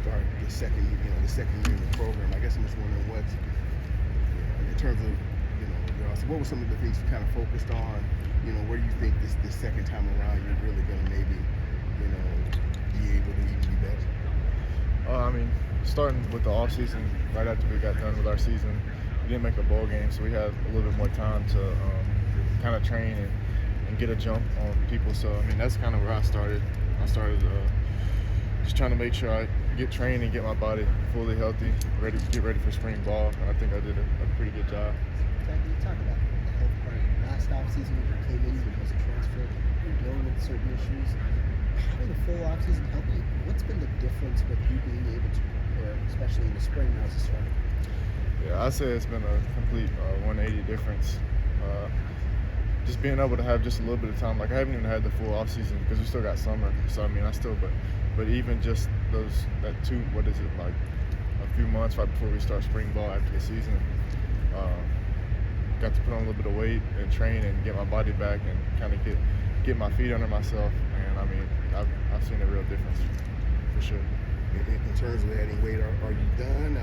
start the second year in the program. I guess I'm just wondering what, in terms of, what were some of the things you kind of focused on? Where do you think this second time around you're really going to maybe, be able to even be better? Starting with the offseason, right after we got done with our season, we didn't make a bowl game, so we had a little bit more time to kind of train and get a jump on people. So, that's kind of where I started. I started just trying to make sure I get trained and get my body fully healthy, get ready for spring ball, and I think I did a pretty good job. Can you talk about the health part? Last offseason, when you came in, you was a transfer, you were dealing with certain issues. Having a full offseason help you? What's been the difference with you being able to prepare, especially in the spring now as a starter? Yeah, I'd say it's been a complete 180 difference. Just being able to have just a little bit of time. Like, I haven't even had the full off season because we still got summer. So but even just like a few months right before we start spring ball after the season, got to put on a little bit of weight and train and get my body back and kind of get my feet under myself. And I've seen a real difference for sure. In terms of adding weight, are you done?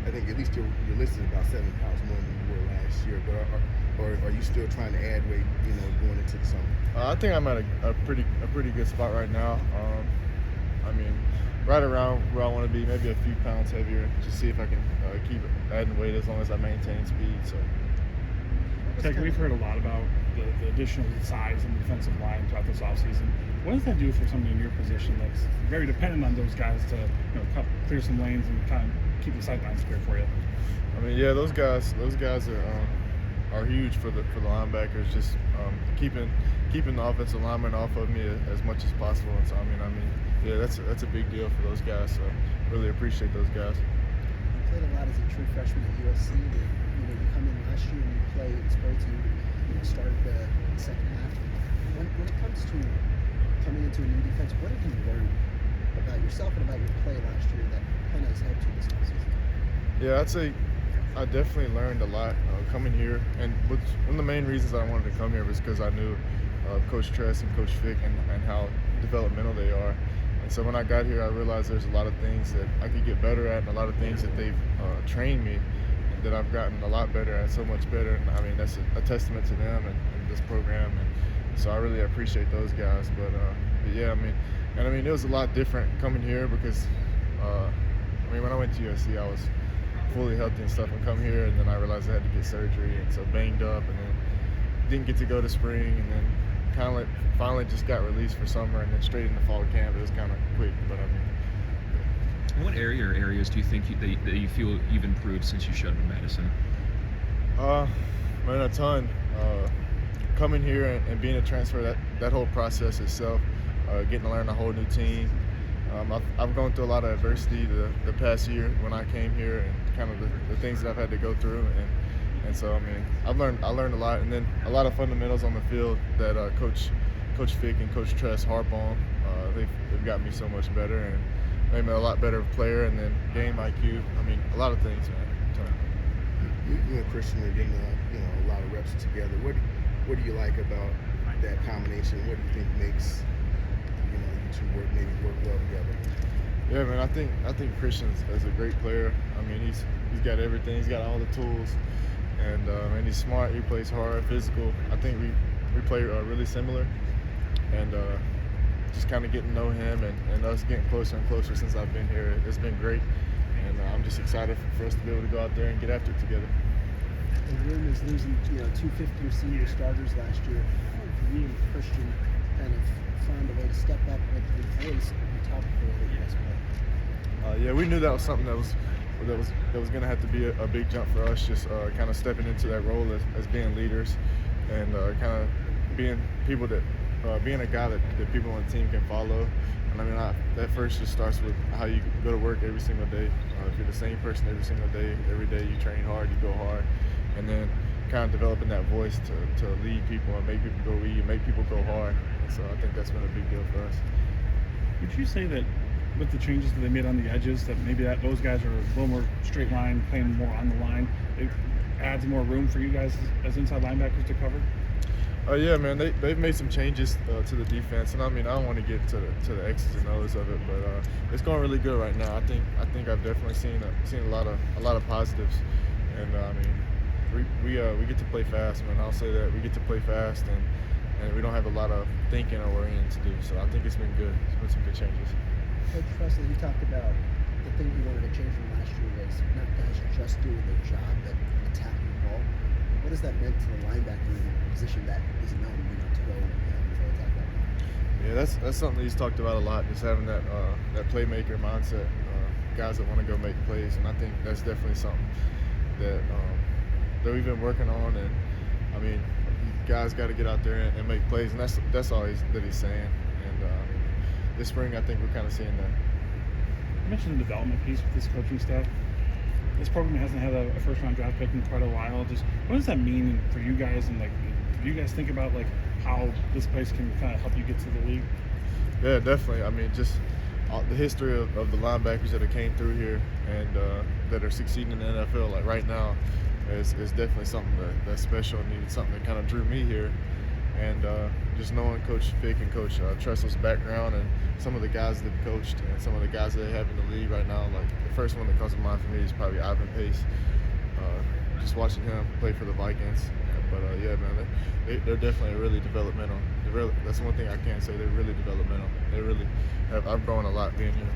I think at least you're listed about 7 pounds more than you were last year. But are you still trying to add weight, going into the summer? I think I'm at a pretty good spot right now. Right around where I want to be, maybe a few pounds heavier, just see if I can keep adding weight as long as I maintain speed. So. Tackett, we've heard a lot about the additional size in the defensive line throughout this offseason. What does that do for somebody in your position that's very dependent on those guys to clear some lanes and kind of keep the sidelines clear for you? Those guys are huge for the linebackers. Just keeping the offensive lineman off of me as much as possible. And so that's a big deal for those guys. So really appreciate those guys. You played a lot as a true freshman at USC. You come in last year and you play in spring team. Started the second half. When it comes to coming into a new defense, what have you learned about yourself and about your play last year that kind of has helped you this offseason? Yeah, I'd say I definitely learned a lot coming here. And one of the main reasons I wanted to come here was because I knew Coach Tress and Coach Fick and how developmental they are. And so when I got here, I realized there's a lot of things that I could get better at and a lot of things that they've trained me that I've gotten a lot better at, so much better. And that's a testament to them and this program. And so I really appreciate those guys. But it was a lot different coming here because, when I went to USC, I was fully healthy and stuff, and come here, and then I realized I had to get surgery, and so banged up, and then didn't get to go to spring, and then finally just got released for summer, and then straight into fall camp. It was kind of quick, but What area or areas do you think that you feel you've improved since you showed up in Madison? A ton. Coming here and being a transfer, that whole process itself, getting to learn a whole new team. I've gone through a lot of adversity the past year when I came here, and kind of the things that I've had to go through, and so I learned a lot, and then a lot of fundamentals on the field that Coach Fick and Coach Tress harp on. They've got me so much better and made me a lot better player, and then game IQ. A lot of things, man. You and Christian are getting a lot of reps together. What do you like about that combination? What do you think makes you two work well together? Yeah, man. I think Christian is a great player. He's got everything. He's got all the tools, and he's smart. He plays hard, physical. I think we play really similar, and just kind of getting to know him and us getting closer and closer since I've been here. It's been great, and I'm just excited for us to be able to go out there and get after it together. The room is losing, 2 fifth-year senior starters last year. How have you and Christian kind of found a way to step up with the voice on top of the you guys play? We knew that was something that was going to have to be a big jump for us. Just kind of stepping into that role as being leaders, and kind of being people that being a guy that people on the team can follow. And that first just starts with how you go to work every single day. If you're the same person every single day, every day you train hard, you go hard, and then kind of developing that voice to lead people and make people go lead and make people go hard. And so I think that's been a big deal for us. Would you say that with the changes that they made on the edges, that maybe those guys are a little more straight line, playing more on the line, it adds more room for you guys as inside linebackers to cover? Yeah, man, they've made some changes to the defense, and I mean I don't want to get to the X's and O's of it, but it's going really good right now. I think I've definitely seen a lot of positives, and I mean we get to play fast, man. I'll say that we get to play fast, and we don't have a lot of thinking or worrying to do. So I think it's been good. It's been some good changes. Coach Presley, you talked about the thing you wanted to change from last year was not guys just doing their job, but attacking the ball. What has that meant to the linebacker position that is known, to go attack that ball? Yeah, that's something he's talked about a lot. Just having that playmaker mindset, guys that want to go make plays, and I think that's definitely something that we've been working on. And I mean, guys got to get out there and make plays, and that's all he's saying. And this spring, I think we're kind of seeing that. You mentioned the development piece with this coaching staff. This program hasn't had a first-round draft pick in quite a while. Just what does that mean for you guys? And do you guys think about how this place can kind of help you get to the league? Yeah, definitely. I mean, just the history of the linebackers that have came through here and that are succeeding in the NFL, right now, is definitely something that's special and needed. Something that kind of drew me here. And just knowing Coach Fick and Coach Tressel's background and some of the guys they've coached and some of the guys that they have in the league right now, the first one that comes to mind for me is probably Ivan Pace. Just watching him play for the Vikings. But yeah, man, they're definitely really developmental. That's one thing I can say. They're really developmental. They really have. I've grown a lot being here.